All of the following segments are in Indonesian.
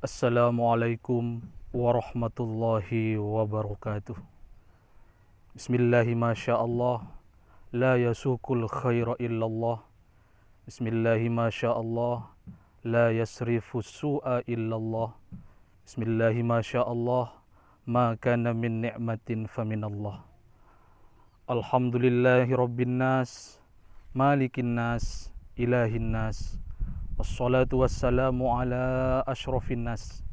Assalamualaikum warahmatullahi wabarakatuh. Bismillahi masyaallah, la yasukul khaira illallah. Bismillahi masyaallah, la yasrifus su'a illallah. Bismillahi masyaallah, ma kana min ni'matin faminallah. Alhamdulillahi rabbin nas, malikin nas, ilahin nas. Wassalatu wassalamu ala ashrafin nas,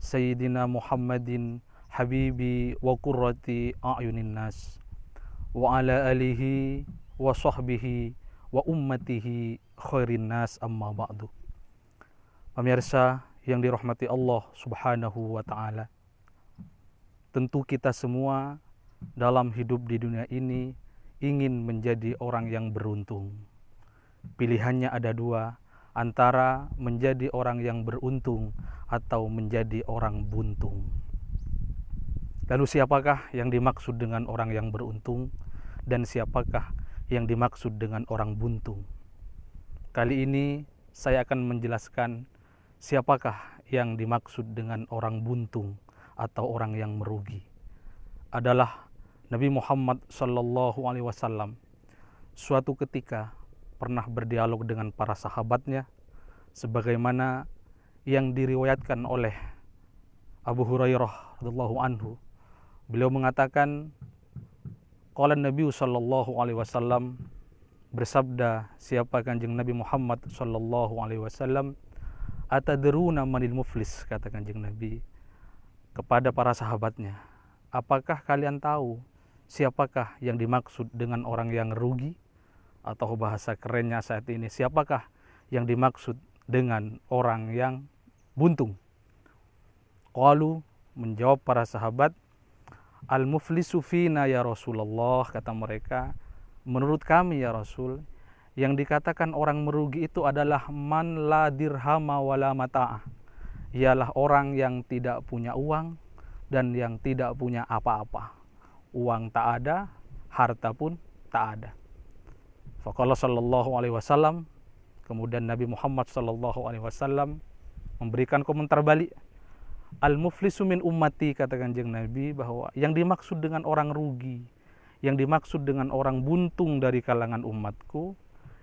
Sayyidina Muhammadin habibi wa qurrati a'yunin nas, wa ala alihi wa sahbihi wa ummatihi khairin nas, amma ba'du. Pemirsa yang dirahmati Allah subhanahu wa ta'ala, tentu kita semua dalam hidup di dunia ini ingin menjadi orang yang beruntung. Pilihannya ada dua, antara menjadi orang yang beruntung atau menjadi orang buntung. Lalu siapakah yang dimaksud dengan orang yang beruntung dan siapakah yang dimaksud dengan orang buntung? Kali ini saya akan menjelaskan siapakah yang dimaksud dengan orang buntung atau orang yang merugi. Adalah Nabi Muhammad SAW. Suatu ketika pernah berdialog dengan para sahabatnya sebagaimana yang diriwayatkan oleh Abu Hurairah radhiyallahu anhu. Beliau mengatakan, qala Nabi sallallahu alaihi wasallam, bersabda siapa Kanjeng Nabi Muhammad sallallahu alaihi wasallam, atadruna manil muflis, kata Kanjeng Nabi kepada para sahabatnya, apakah kalian tahu siapakah yang dimaksud dengan orang yang rugi? Atau bahasa kerennya saat ini, siapakah yang dimaksud dengan orang yang buntung? Qalu, menjawab para sahabat, al-muflisu fina ya Rasulullah, kata mereka, menurut kami ya Rasul, yang dikatakan orang merugi itu adalah man la dirhama wala mata'ah, ialah orang yang tidak punya uang dan yang tidak punya apa-apa. Uang tak ada, harta pun tak ada. Faqala sallallahu alaihi wasallam, kemudian Nabi Muhammad sallallahu alaihi wasallam memberikan komentar balik. Al-muflisu min ummati, kata Kanjeng Nabi, bahwa yang dimaksud dengan orang rugi, yang dimaksud dengan orang buntung dari kalangan umatku,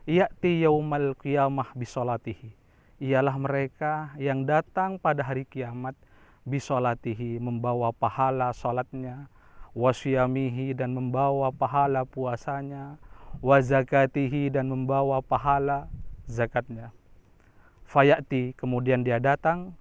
ya'ti yaumal qiyamah bisolatihi, ialah mereka yang datang pada hari kiamat bisolatihi, membawa pahala salatnya, wasyamihi, dan membawa pahala puasanya, wa zakatihi, dan membawa pahala zakatnya. Fayati, kemudian dia datang,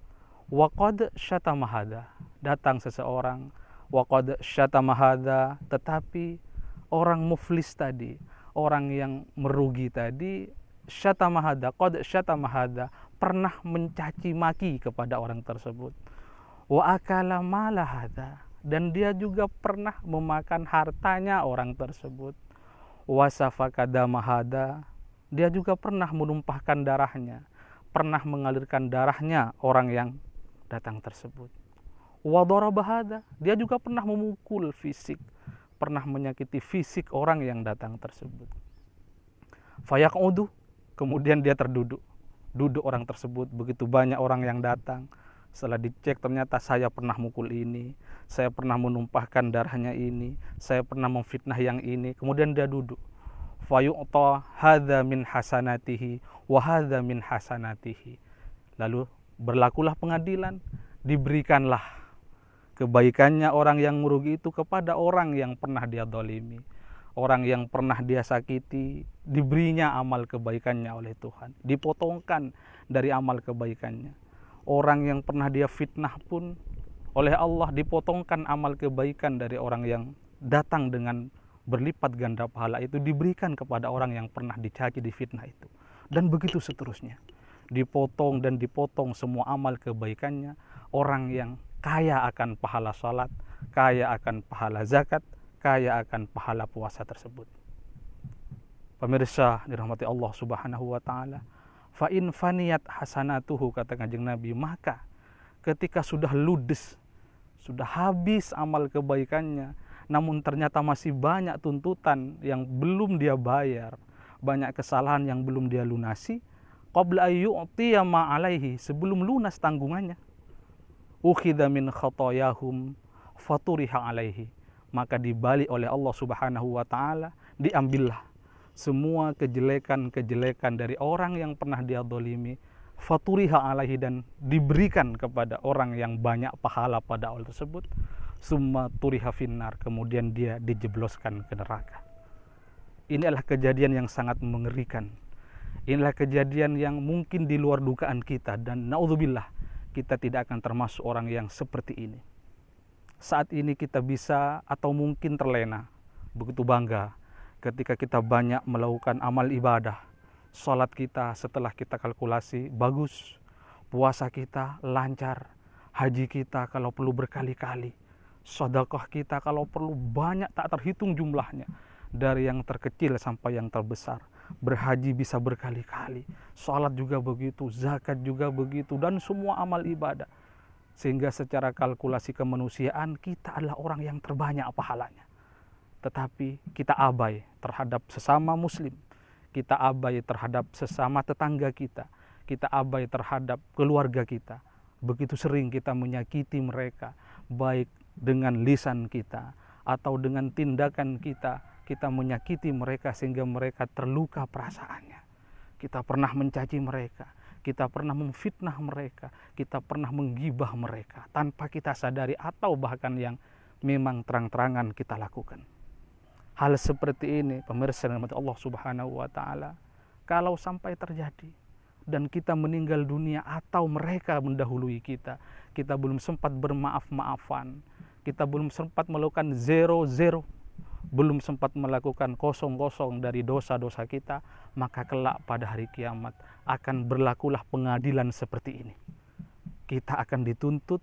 wa qad syatama hadza, datang seseorang, wa qad syatama hadza, tetapi orang muflis tadi, orang yang merugi tadi, syatama hadza, qad syatama hadza, pernah mencaci maki kepada orang tersebut. Wa akala mala hadza, dan dia juga pernah memakan hartanya orang tersebut. Wasafaka damahada, dia juga pernah menumpahkan darahnya, pernah mengalirkan darahnya orang yang datang tersebut. Wadarabahada, dia juga pernah memukul fisik, pernah menyakiti fisik orang yang datang tersebut. Fayaqudu, kemudian dia terduduk, duduk orang tersebut, begitu banyak orang yang datang. Setelah dicek ternyata saya pernah mukul ini, saya pernah menumpahkan darahnya ini, saya pernah memfitnah yang ini. Kemudian dia duduk. Fayu'ta hadza min hasanatihi wa hadza min hasanatihi. Lalu berlakulah pengadilan, diberikanlah kebaikannya orang yang merugi itu kepada orang yang pernah dia zalimi, orang yang pernah dia sakiti, diberinya amal kebaikannya oleh Tuhan, dipotongkan dari amal kebaikannya. Orang yang pernah dia fitnah pun oleh Allah dipotongkan amal kebaikan dari orang yang datang dengan berlipat ganda pahala itu, diberikan kepada orang yang pernah dicaci, difitnah itu. Dan begitu seterusnya. Dipotong dan dipotong semua amal kebaikannya. Orang yang kaya akan pahala salat, kaya akan pahala zakat, kaya akan pahala puasa tersebut. Pemirsa dirahmati Allah subhanahu wa ta'ala, fa in faniyat hasanatuhu, kata Kanjeng Nabi, maka ketika sudah ludes, sudah habis amal kebaikannya, namun ternyata masih banyak tuntutan yang belum dia bayar, banyak kesalahan yang belum dia lunasi, qabla ayyu'tiya ma alaihi, sebelum lunas tanggungannya, ukhidha min khotoyahum faturiha alaihi, maka dibalik oleh Allah Subhanahu wa taala, diambillah semua kejelekan-kejelekan dari orang yang pernah dia dolimi, faturiha alaihi, dan diberikan kepada orang yang banyak pahala pada orang tersebut, summa turiha finnar, kemudian dia dijebloskan ke neraka. Ini adalah kejadian yang sangat mengerikan. Inilah kejadian yang mungkin di luar dugaan kita, dan naudzubillah, kita tidak akan termasuk orang yang seperti ini. Saat ini kita bisa atau mungkin terlena, begitu bangga ketika kita banyak melakukan amal ibadah. Salat kita setelah kita kalkulasi bagus, puasa kita lancar, haji kita kalau perlu berkali-kali, sedekah kita kalau perlu banyak tak terhitung jumlahnya, dari yang terkecil sampai yang terbesar. Berhaji bisa berkali-kali, salat juga begitu, zakat juga begitu, dan semua amal ibadah. Sehingga secara kalkulasi kemanusiaan kita adalah orang yang terbanyak pahalanya. Tetapi kita abai terhadap sesama muslim, kita abai terhadap sesama tetangga kita abai terhadap keluarga kita. Begitu sering kita menyakiti mereka, baik dengan lisan kita atau dengan tindakan kita menyakiti mereka sehingga mereka terluka perasaannya. Kita pernah mencaci mereka, kita pernah memfitnah mereka, kita pernah menggibah mereka tanpa kita sadari atau bahkan yang memang terang-terangan kita lakukan. Hal seperti ini, pemirsa rahmat Allah Subhanahu wa taala, kalau sampai terjadi dan kita meninggal dunia atau mereka mendahului kita belum sempat bermaaf-maafan, kita belum sempat melakukan zero, belum sempat melakukan kosong dari dosa-dosa kita, maka kelak pada hari kiamat akan berlakulah pengadilan seperti ini. Kita akan dituntut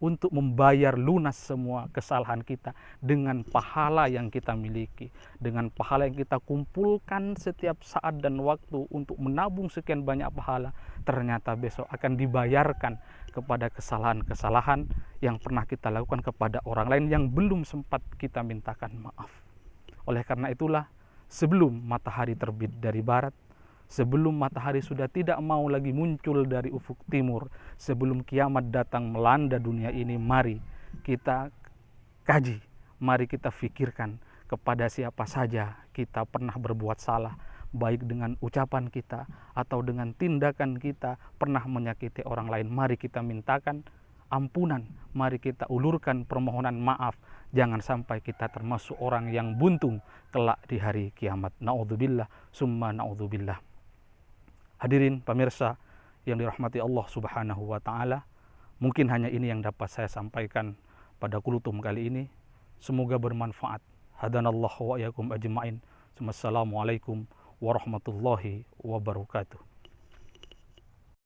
untuk membayar lunas semua kesalahan kita dengan pahala yang kita miliki, dengan pahala yang kita kumpulkan setiap saat dan waktu untuk menabung sekian banyak pahala. Ternyata besok akan dibayarkan kepada kesalahan-kesalahan yang pernah kita lakukan kepada orang lain yang belum sempat kita mintakan maaf. Oleh karena itulah, sebelum matahari terbit dari barat, sebelum matahari sudah tidak mau lagi muncul dari ufuk timur, sebelum kiamat datang melanda dunia ini, mari kita kaji, mari kita fikirkan kepada siapa saja kita pernah berbuat salah, baik dengan ucapan kita atau dengan tindakan kita pernah menyakiti orang lain. Mari kita mintakan ampunan, mari kita ulurkan permohonan maaf. Jangan sampai kita termasuk orang yang buntung kelak di hari kiamat. Na'udzubillah, summa na'udzubillah. Hadirin pemirsa yang dirahmati Allah Subhanahu wa taala, mungkin hanya ini yang dapat saya sampaikan pada kulutum kali ini. Semoga bermanfaat. Hadanallahu wa iyyakum ajma'in. Wassalamualaikum warahmatullahi wabarakatuh.